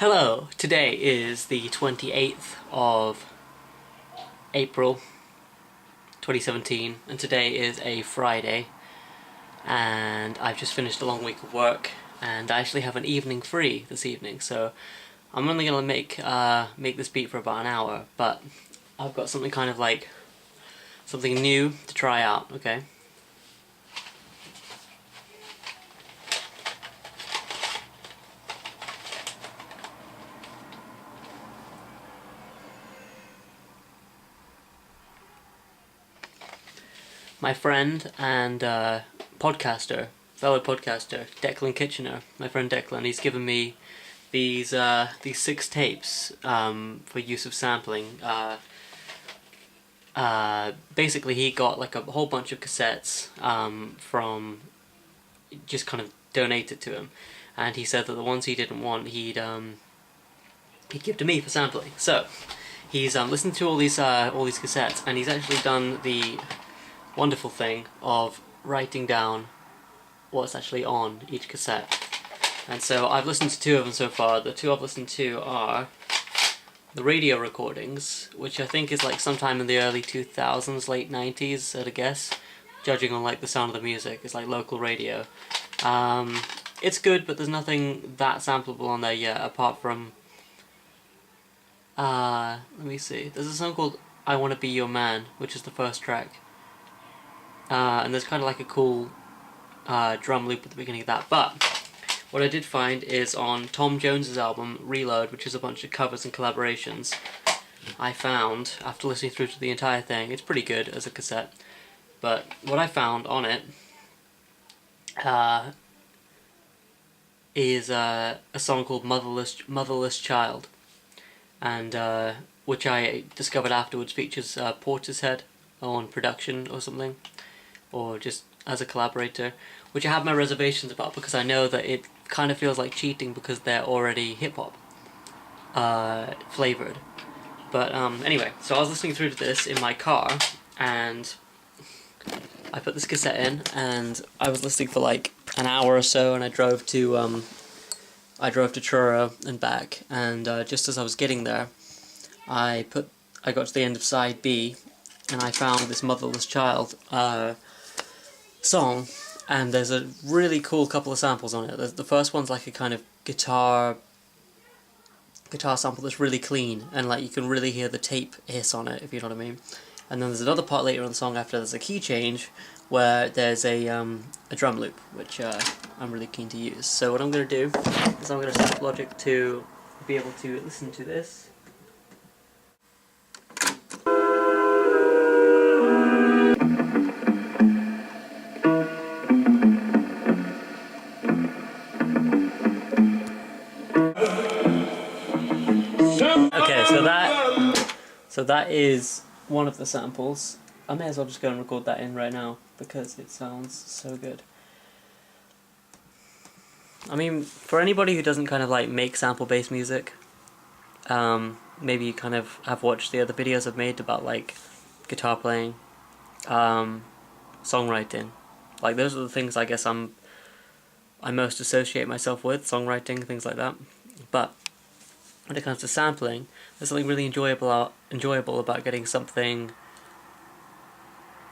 Hello, today is the 28th of April 2017 and today is a Friday and I've just finished a long week of work and I actually have an evening free this evening, so I'm only going to make this beat for about an hour, but I've got something kind of like something new to try out, okay? My friend and fellow podcaster, Declan Kitchener, my friend Declan, he's given me these 6 tapes for use of sampling. Basically, he got like a whole bunch of cassettes from just kind of donated to him, and he said that the ones he didn't want, he'd give to me for sampling. So he's listened to all these cassettes, and he's actually done the wonderful thing of writing down what's actually on each cassette. And so I've listened to 2 of them so far. The 2 I've listened to are the radio recordings, which I think is like sometime in the early 2000s, late 90s at a guess, judging on like the sound of the music. It's like local radio. It's good, but there's nothing that sampleable on there yet, apart from let me see, there's a song called I Wanna Be Your Man, which is the first track. And there's kind of like a cool drum loop at the beginning of that. But what I did find is on Tom Jones's album Reload, which is a bunch of covers and collaborations, I found, after listening through to the entire thing, it's pretty good as a cassette, but what I found on it is a song called Motherless Child, and which I discovered afterwards features Portishead on production or something, or just as a collaborator, which I have my reservations about because I know that it kind of feels like cheating because they're already hip-hop flavoured. But anyway, so I was listening through to this in my car, and I put this cassette in, and I was listening for like an hour or so, and I drove to Truro and back, and just as I was getting there, I got to the end of side B, and I found this Motherless Child song, and there's a really cool couple of samples on it. The first one's like a kind of guitar sample that's really clean, and like you can really hear the tape hiss on it, if you know what I mean. And then there's another part later in the song after there's a key change where there's a drum loop, which I'm really keen to use. So what I'm going to do is I'm going to set up Logic to be able to listen to this. Okay, so that is one of the samples. I may as well just go and record that in right now because it sounds so good. I mean, for anybody who doesn't kind of like make sample-based music, maybe you kind of have watched the other videos I've made about like guitar playing, songwriting. Like those are the things I guess I most associate myself with, songwriting, things like that. But when it comes to sampling, there's something really enjoyable about getting something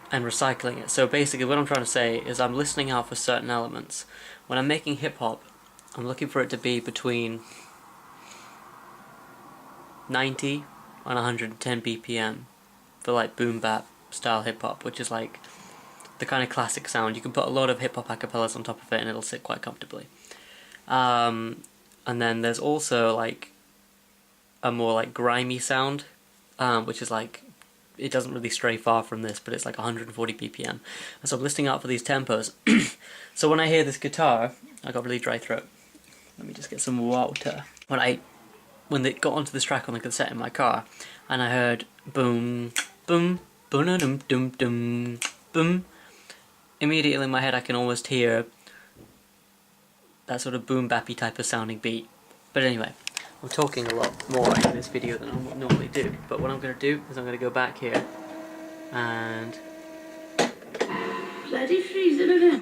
and recycling it. So basically what I'm trying to say is I'm listening out for certain elements. When I'm making hip-hop, I'm looking for it to be between 90 and 110 BPM for like boom bap style hip-hop, which is like the kind of classic sound. You can put a lot of hip-hop acapellas on top of it and it'll sit quite comfortably. And then there's also like a more like grimy sound, which is like, it doesn't really stray far from this, but it's like 140 BPM. And so I'm listening out for these tempos. So when I hear this guitar, I got really dry throat. Let me just get some water. When they got onto this track on the cassette in my car, and I heard boom, boom, boom, dum dum dum, boom. Immediately in my head, I can almost hear that sort of boom bappy type of sounding beat. But anyway, I'm talking a lot more in this video than I normally do, but what I'm going to do is I'm going to go back here and... Bloody freezing again!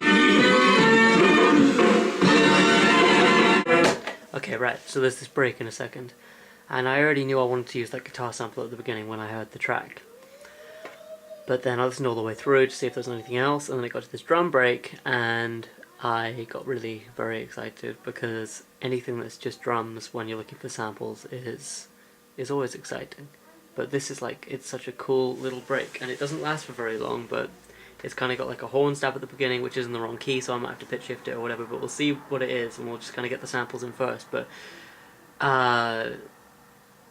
Okay, right, so there's this break in a second. And I already knew I wanted to use that guitar sample at the beginning when I heard the track. But then I listened all the way through to see if there was anything else, and then I got to this drum break, and I got really very excited, because anything that's just drums when you're looking for samples is always exciting. But this is like, it's such a cool little break, and it doesn't last for very long, but it's kind of got like a horn stab at the beginning, which is in the wrong key, so I might have to pitch shift it or whatever, but we'll see what it is, and we'll just kind of get the samples in first. But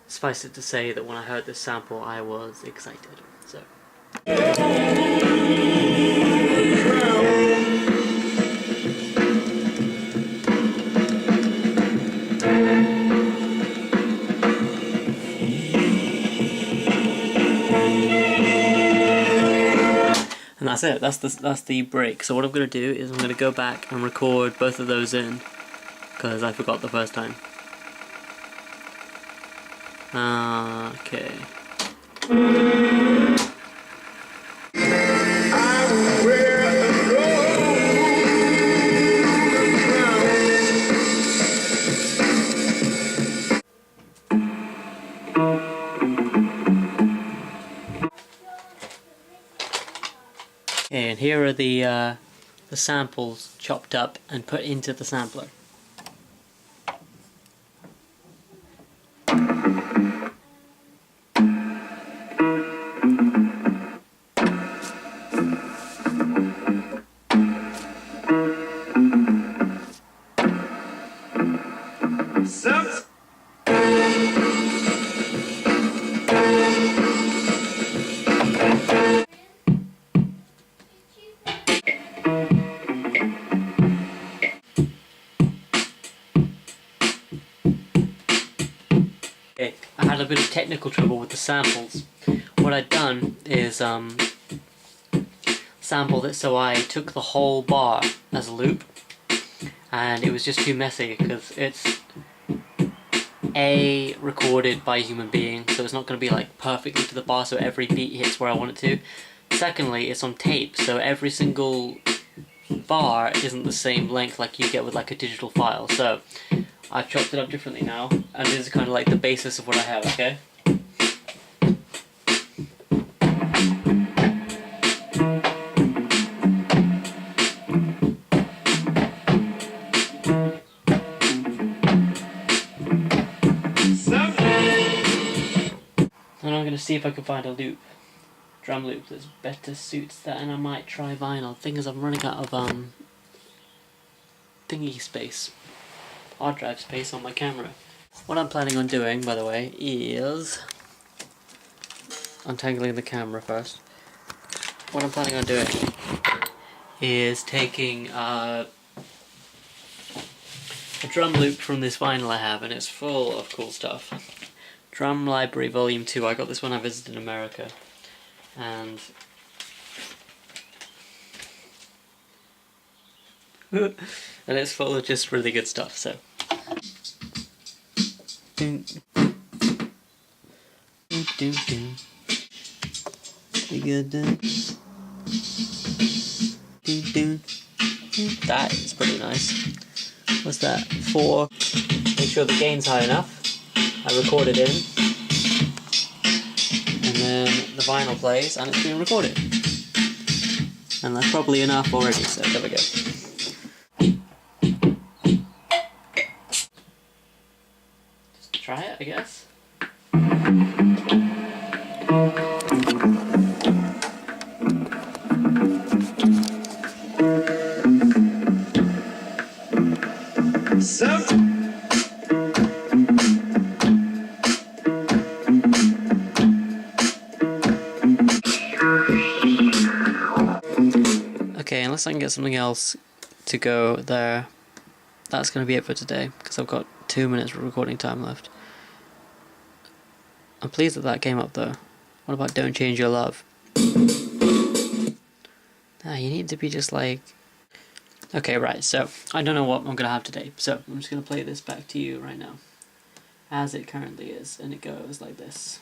suffice it to say that when I heard this sample, I was excited. So. And that's it. That's the break. So what I'm going to do is I'm going to go back and record both of those in, because I forgot the first time. Okay. Okay, and here are the samples chopped up and put into the sampler. Okay, I had a bit of technical trouble with the samples. What I'd done is sampled it so I took the whole bar as a loop, and it was just too messy because it's recorded by a human being, so it's not going to be like perfectly to the bar so every beat hits where I want it to. Secondly, it's on tape, so every single bar isn't the same length like you get with like a digital file. So I've chopped it up differently now, and this is kind of like the basis of what I have, okay? And I'm going to see if I can find a loop, drum loop that better suits that, and I might try vinyl. Thing is, I'm running out of thingy space, hard drive space on my camera. What I'm planning on doing, by the way, is untangling the camera first. What I'm planning on doing is taking a drum loop from this vinyl I have, and it's full of cool stuff. Drum Library Volume 2, I got this when I visited America, and and it's full of just really good stuff, so. That is pretty nice. What's that? 4. Make sure the gain's high enough. I record it in, and then the vinyl plays and it's being recorded. And that's probably enough already, so there we go. Just try it, I guess. Okay, unless I can get something else to go there, that's going to be it for today, because I've got 2 minutes of recording time left. I'm pleased that that came up though. What about Don't Change Your Love? Ah, you need to be just like... Okay, right, so I don't know what I'm going to have today, so I'm just going to play this back to you right now, as it currently is, and it goes like this.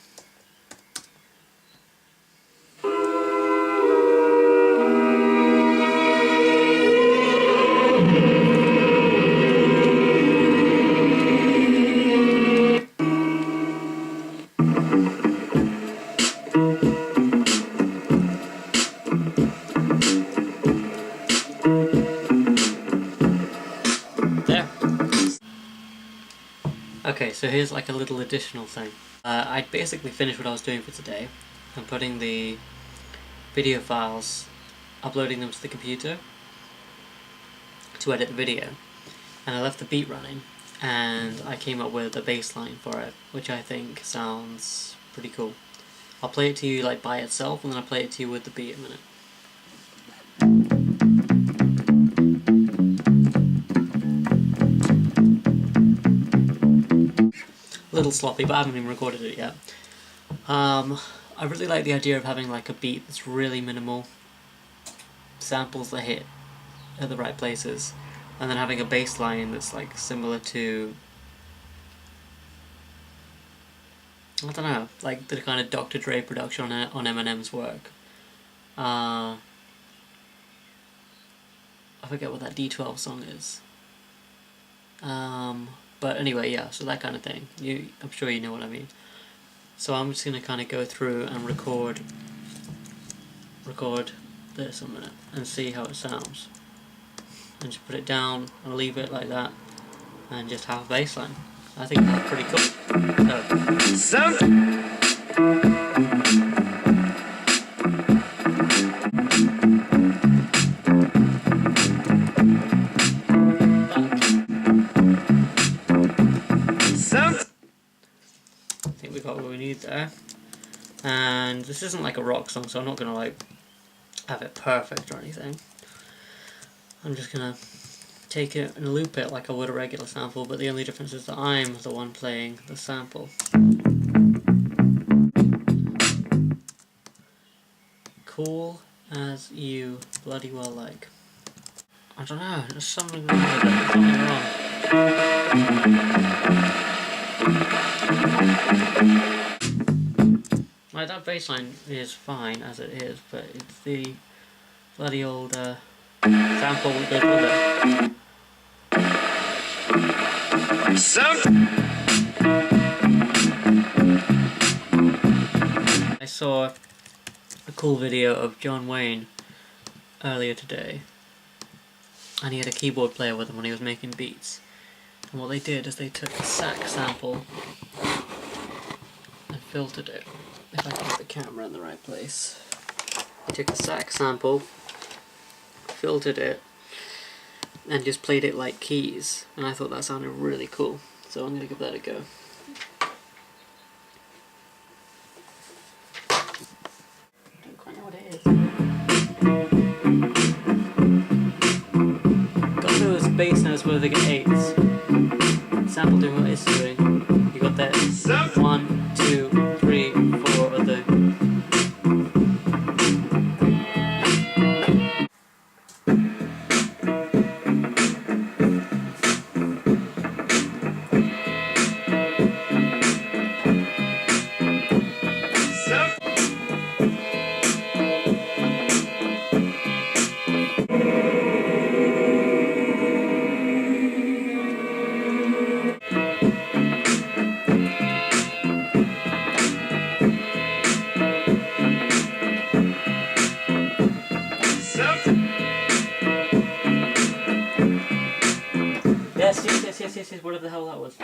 Okay, so here's like a little additional thing. I'd basically finished what I was doing for today. I'm putting the video files, uploading them to the computer to edit the video. And I left the beat running, and I came up with a bass line for it, which I think sounds pretty cool. I'll play it to you like by itself, and then I'll play it to you with the beat in a minute. A little sloppy, but I haven't even recorded it yet. I really like the idea of having like a beat that's really minimal, samples that hit at the right places, and then having a bass line that's like similar to, I don't know, like the kind of Dr. Dre production on Eminem's work. I forget what that D12 song is. But anyway, yeah, so that kind of thing. I'm sure you know what I mean. So I'm just going to kind of go through and record this a minute and see how it sounds. And just put it down and leave it like that and just have a bass line. I think that's pretty cool. I think we got what we need there. And this isn't like a rock song, so I'm not gonna like have it perfect or anything. I'm just gonna take it and loop it like I would a regular sample, but the only difference is that I'm the one playing the sample. Cool as you bloody well like. I don't know, there's something wrong with it, there's something wrong. Like, that bass line is fine as it is, but it's the bloody old sample that goes with it. I saw a cool video of John Wayne earlier today, and he had a keyboard player with him when he was making beats. And what they did is they took a sax sample and filtered it. If I can get the camera in the right place. They took a sax sample, filtered it, and just played it like keys. And I thought that sounded really cool. So I'm going to give that a go. I don't quite know what it is. Got those bass notes where they get 8s. Sample doing what it's doing. You got that 1, 2, 3, 4 of the. Yes, whatever the hell that was.